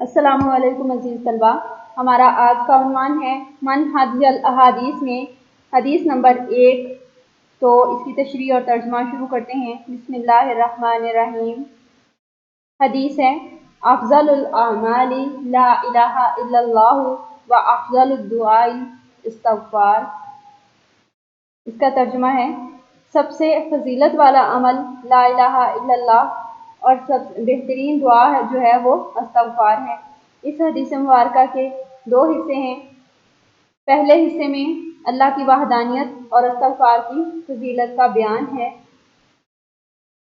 अस्सलाम वालेकुम अज़ीज़ तलबा। हमारा आज का उन्वान है मनहजुल अहादीस में हदीस नंबर 1। तो इसकी तशरीह और तर्जुमा शुरू करते हैं। बिस्मिल्लाहिर्रहमानिर्रहीम। हदीस है, अफ़ज़लुल अमाली ला इलाहा इल्लल्लाहु व अफ़ज़लुद दुआई इस्तिग़फ़ार। इसका तर्जुमा है, सबसे फजीलत वाला अमल ला इलाहा इल्लल्लाह और सब बेहतरीन दुआ है जो है वो इस्तिग़फ़ार है। इस हदीस मुबारका के दो हिस्से हैं। पहले हिस्से में अल्लाह की वहदानियत और इस्तिग़फ़ार की फजीलत का बयान है।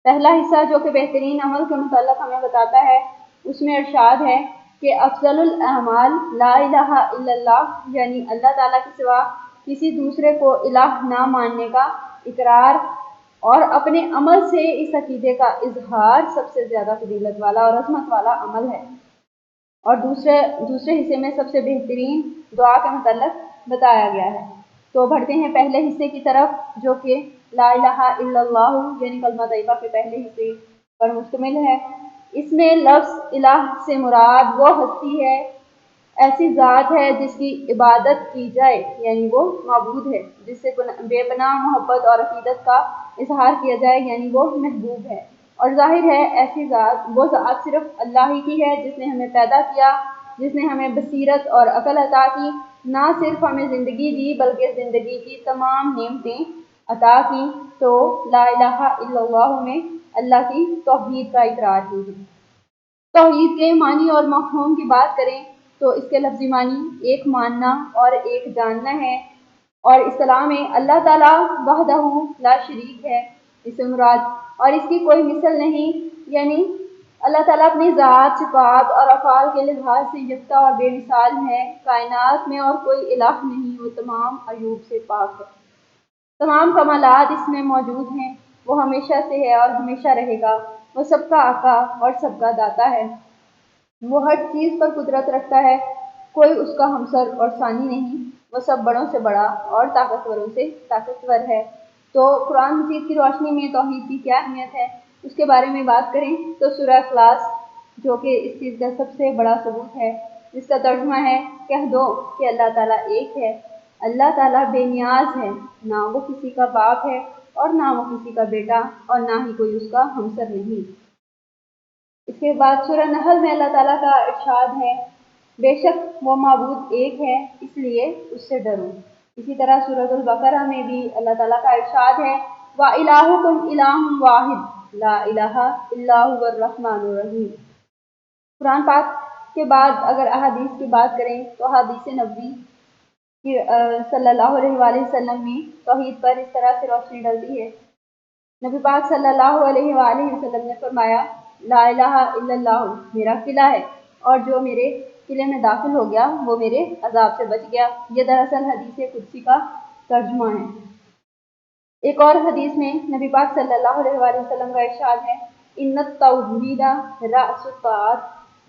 पहला हिस्सा जो कि बेहतरीन अमल के मुताल्लिक़ हमें बताता है, उसमें इरशाद है कि अफ़ज़लुल अमाल ला इलाहा इल्लल्लाह, यानी अल्लाह ताला के सिवा किसी दूसरे को इलाह ना मानने का इकरार और अपने अमल से इस अकीदे का इजहार सबसे ज़्यादा फजीलत वाला और अज़मत वाला अमल है। और दूसरे हिस्से में सबसे बेहतरीन दुआ के मुताल्लिक़ बताया गया है। तो बढ़ते हैं पहले हिस्से की तरफ, जो कि ला इलाहा इल्लल्लाह यानी कलमा तैयबा के पहले हिस्से पर मुश्तमिल है। इसमें लफ्ज़ इलाह से मुराद वो हस्ती है, ऐसी ज़ात है जिसकी इबादत की जाए, यानी वो माबूद है, जिससे बेपनाह मोहब्बत और अकीदत का इजहार किया जाए, यानी वो महबूब है। और जाहिर है ऐसी ज़ात वो ज़ात सिर्फ अल्लाह ही की है, जिसने हमें पैदा किया, जिसने हमें बसीरत और अकल अता की, ना सिर्फ हमें ज़िंदगी दी बल्कि ज़िंदगी की तमाम नेमतें अता की। तो ला इलाहा इल्लल्लाह में अल्लाह की तौहीद का इकरार ही है। तौहीद के मानी और मफ़हूम की बात करें तो इसके लफ्ज़ी मानी एक मानना और एक जानना है। और इस्लाम में अल्लाह ताला वहदहू ला शरीक है इससे मुराद, और इसकी कोई मिसल नहीं, यानी अल्लाह ताला अपनी ज़ात, सिफ़ात और अफ़ाल के लिहाज से यकता और बेमिसाल है। कायनात में और कोई इलाह नहीं, वो तमाम अयूब से पाक है। तमाम कमालात इसमें मौजूद हैं। वो हमेशा से है और हमेशा रहेगा। वो सबका आका और सबका दाता है। वो हर चीज़ पर कुदरत रखता है, कोई उसका हमसर और सानी नहीं। वो सब बड़ों से बड़ा और ताकतवरों से ताकतवर है। तो कुरान मजीद की रोशनी में तौहीद की क्या अहमियत है, उसके बारे में बात करें तो सूरह इखलास, जो कि इस चीज़ का सबसे बड़ा सबूत है, जिसका तर्जुमा है, कह दो कि अल्लाह ताला एक है। अल्लाह ताला बेनियाज है, ना वो किसी का बाप है और ना वो किसी का बेटा, और ना ही कोई उसका हमसर नहीं। इसके बाद सूरह नहल में अल्लाह ताला का इरशाद है, बेशक वो माबूद एक है, इसलिए उससे डरो। इसी तरह सूरह बकरा में भी अल्लाह ताला का इरशाद है, व इलाहुकुम इलाहुम वाहिद ला इलाहा इल्ला हुवर रहमानुर रहीम। कुरान पाक के बाद अगर अहादीस की बात करें तो अहादीस नबवी कि सल्लल्लाहु अलैहि वसल्लम में तौहीद पर इस तरह से रोशनी डलती है। नबी पाक सल्लल्लाहु अलैहि वसल्लम ने फरमाया, ला इलाहा इल्लल्लाह मेरा किला है, और जो मेरे किले में दाखिल हो गया वो मेरे अजाब से बच गया। ये दरअसल हदीस कुदसी का तर्जुमा है। एक और हदीस में नबी पाक सल्लल्लाहु अलैहि वसल्लम का इरशाद है, इन्नत तौहीदा रअसुत ताआत,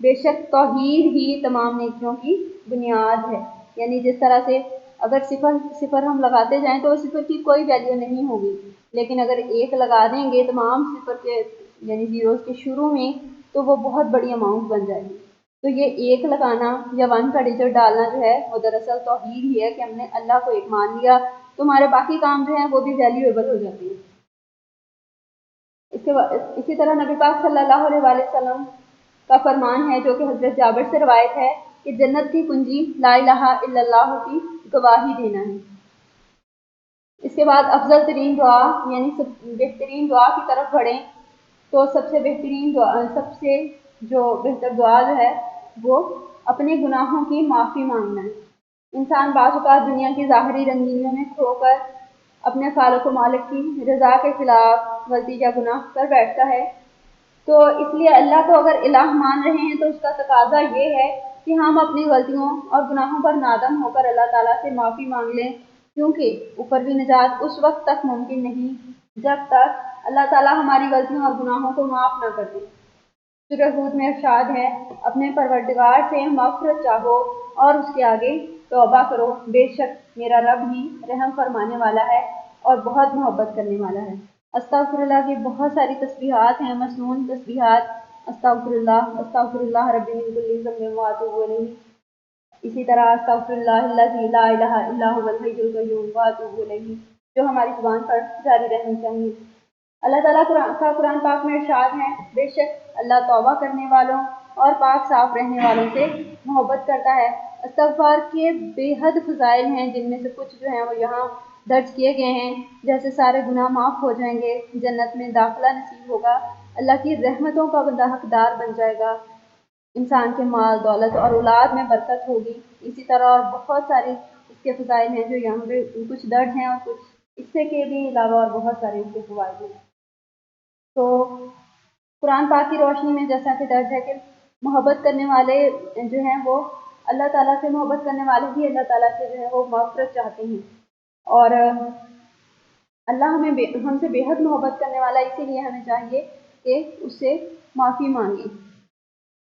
बेशक तौहीद ही तमाम नेकियों की बुनियाद है। यानी जिस तरह से अगर सिफर हम लगाते जाएं तो सिफर की कोई वैल्यू नहीं होगी, लेकिन अगर एक लगा देंगे तमाम सिफर के यानी जीरोस के शुरू में, तो वो बहुत बड़ी अमाउंट बन जाएगी। तो ये एक लगाना या वन का डिजिट डालना जो है वो दरअसल तौहीद ही है कि हमने अल्लाह को एक मान लिया, तो हमारे बाकी काम जो हैं वो भी वैल्यूएबल हो जाते हैं। इसके बाद इसी तरह नबी पाक सल्लल्लाहु अलैहि वसल्लम का फरमान है, जो कि हज़रत जाबिर से रवायत है, कि जन्नत की कुंजी ला इलाहा इल्लल्लाह की गवाही देना है। इसके बाद अफजल तरीन दुआ यानी बेहतरीन दुआ की तरफ बढ़ें तो सबसे बेहतरीन दुआ, सबसे जो बेहतर दुआ जो है वो अपने गुनाहों की माफ़ी मांगना है। इंसान बाज़ औक़ात दुनिया की ज़ाहिरी रंगीनियों में खोकर अपने खालिक व मालिक की रज़ा के ख़िलाफ़ गलती या गुनाह कर बैठता है। तो इसलिए अल्लाह को अगर इलाह मान रहे हैं तो उसका तकाजा ये है कि हम अपनी गलतियों और गुनाहों पर नादम होकर अल्लाह ताला से माफ़ी मांग लें, क्योंकि ऊपरवी निजात उस वक्त तक मुमकिन नहीं जब तक अल्लाह ताला हमारी गलतियों और गुनाहों को माफ़ ना कर दे। सूरह हूद में इरशाद है, अपने परवरदिगार से मग़फ़िरत चाहो और उसके आगे तौबा करो, बेशक मेरा रब ही रहम फरमाने वाला है और बहुत मोहब्बत करने वाला है। अस्तग़फ़िरुल्लाह की बहुत सारी तस्बीहात हैं, मसनून तस्बीहात, अस्तगफिरुल्लाह रब्बी मिन कुल्ली ज़ंबिन व अतूबु इलैहि। इसी तरह अस्तगफिरुल्लाहिल्लज़ी ला इलाहा इल्ला हुवल हय्युल क़य्यूम व अतूबु इलैहि, जो हमारी ज़ुबान पर जारी रहनी चाहिए। अल्लाह ताला का कुरान पाक में इरशाद है, बेशक अल्लाह तौबा करने वालों और पाक साफ रहने वालों से मोहब्बत करता है। इस्तग़फ़ार के बेहद फ़ज़ाइल हैं, जिनमें से कुछ जो हैं वो यहाँ दर्ज किए गए हैं। जैसे सारे गुनाह माफ़ हो जाएंगे, जन्नत में दाखिला नसीब होगा, अल्लाह की रहमतों का बंदा हकदार बन जाएगा, इंसान के माल दौलत और औलाद में बरकत होगी। इसी तरह और बहुत सारी इसके फ़ज़ाइल हैं जो यहाँ पे कुछ दर्ज हैं और कुछ इससे के भी अलावा और बहुत सारे इसके फ़वाइद हैं। तो कुरान पाक की रोशनी में जैसा कि दर्ज है कि मोहब्बत करने वाले जो हैं वो अल्लाह ताला से मोहब्बत करने वाले भी अल्लाह ताला से जो है वो मग़फ़िरत चाहते हैं। और अल्लाह हमसे बेहद मोहब्बत करने वाला, इसीलिए हमें चाहिए कि उससे माफ़ी मांगे।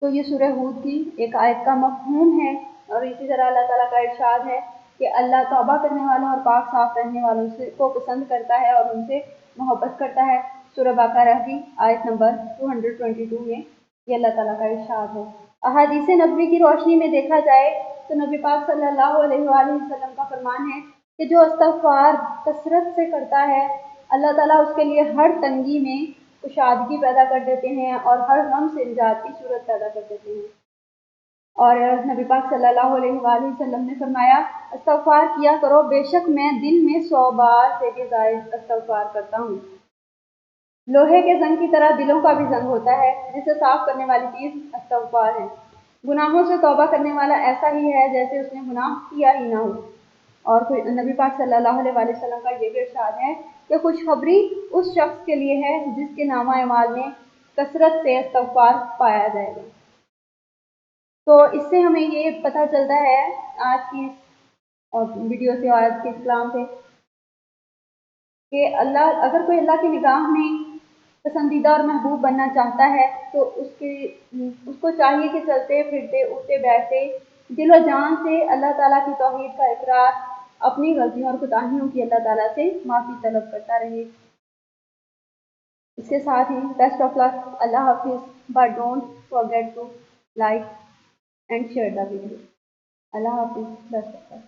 तो ये सूरह हूद की एक आयत का मफ़हूम है। और इसी तरह अल्लाह ताला का इरशाद है कि अल्लाह तौबा करने वालों और पाक साफ रहने वालों से को पसंद करता है और उनसे मोहब्बत करता है। सूरह बकरा की आयत नंबर 222 में ये अल्लाह ताला का इरशाद है। अहादीस नबवी की रोशनी में देखा जाए तो नबी पाक सल्लल्लाहु अलैहि वसल्लम का फरमान है कि जो इस्तग़फ़ार कसरत से करता है, अल्लाह ताला उसके लिए हर तंगी में कुशादगी पैदा कर देते हैं और हर गम से निजात की सूरत पैदा कर देते हैं। और नबी पाक सल्लल्लाहु अलैहि वसल्लम ने फरमाया, इस्तग़फ़ार किया करो, बेशक मैं दिन में 100 बार से भी ज़ायद इस्तग़फ़ार करता हूँ। लोहे के जंग की तरह दिलों का भी जंग होता है, जिसे साफ करने वाली चीज़ इस्तग़फ़ार है। गुनाहों से तौबा करने वाला ऐसा ही है जैसे उसने गुनाह किया ही ना हो। और फिर नबी पाक सल्लल्लाहु अलैहि वसल्लम का ये भी इरशाद है कि खुशखबरी उस शख्स के लिए है जिसके नामा अमाल में कसरत से इस्तग़फ़ार पाया जाएगा। तो इससे हमें ये पता चलता है आज की वीडियो से और आज के कलाम से कि अगर कोई अल्लाह की निगाह में पसंदीदा और महबूब बनना चाहता है तो उसको चाहिए कि चलते फिरते उठते बैठते दिल और जान से अल्लाह ताला की तौहीद का इकरार, अपनी गलतियों और कोताहियों की अल्लाह ताला से माफ़ी तलब करता रहे। इसके साथ ही बेस्ट ऑफ लक, अल्लाह हाफिज़, but don't forget to like and share the video. अल्लाह हाफिज़, बेस्ट ऑफ लक।